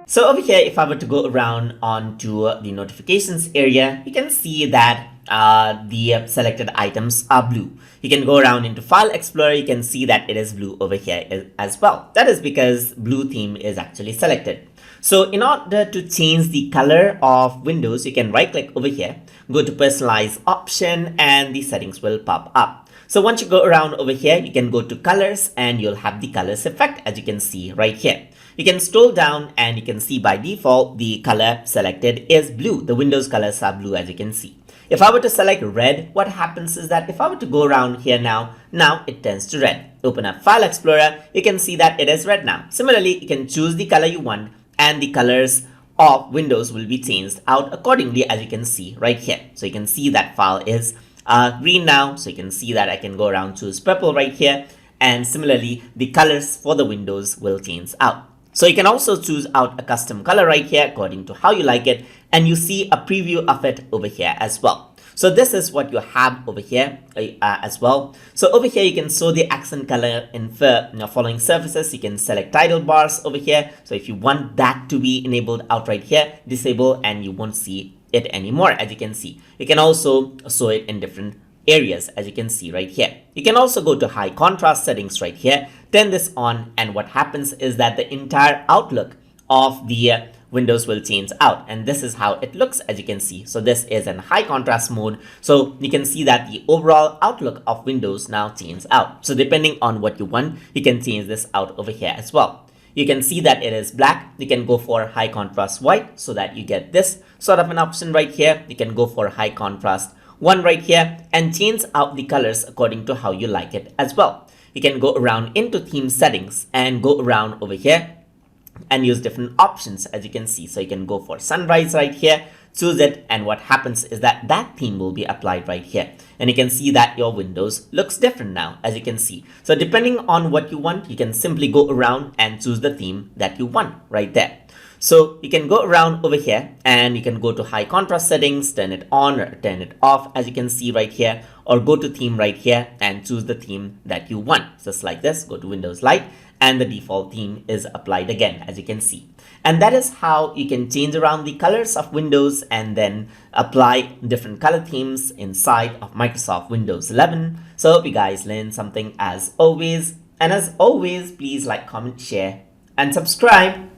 So over here, if I were to go around onto the notifications area, you can see that the selected items are blue. You can go around into File Explorer, you can see that it is blue over here as well. That is because blue theme is actually selected. So in order to change the color of Windows, you can right click over here, go to Personalize option, and the settings will pop up. So once you go around over here, you can go to colors and you'll have the colors effect, as you can see right here. You can scroll down and you can see by default the color selected is blue. The Windows colors are blue, as you can see. If I were to select red, what happens is that if I were to go around here now it turns to red. Open up File Explorer, you can see that it is red now. Similarly, you can choose the color you want and the colors of Windows will be changed out accordingly, as you can see right here. So you can see that file is green now. So you can see that I can go around, choose purple right here. And similarly, the colors for the Windows will change out. So you can also choose out a custom color right here according to how you like it, and you see a preview of it over here as well. So this is what you have over here as well. So over here you can show the accent color in following surfaces. You can select title bars over here. So if you want that to be enabled out right here, disable, and you won't see it anymore, as you can see. You can also show it in different areas, as you can see right here. You can also go to high contrast settings right here, turn this on, and what happens is that the entire outlook of the Windows will change out, and this is how it looks, as you can see. So this is in high contrast mode, so you can see that the overall outlook of Windows now changes out. So depending on what you want, you can change this out over here as well. You can see that it is black. You can go for high contrast white so that you get this sort of an option right here. You can go for high contrast one right here and change out the colors according to how you like it as well. You can go around into theme settings and go around over here and use different options, as you can see. So you can go for sunrise right here, choose it, and what happens is that that theme will be applied right here, and you can see that your Windows looks different now, as you can see. So depending on what you want, you can simply go around and choose the theme that you want right there. So you can go around over here and you can go to high contrast settings, turn it on or turn it off, as you can see right here, or go to theme right here and choose the theme that you want. Just like this, go to Windows Light, and the default theme is applied again, as you can see. And that is how you can change around the colors of Windows and then apply different color themes inside of Microsoft Windows 11. So I hope you guys learned something as always. And as always, please like, comment, share, and subscribe.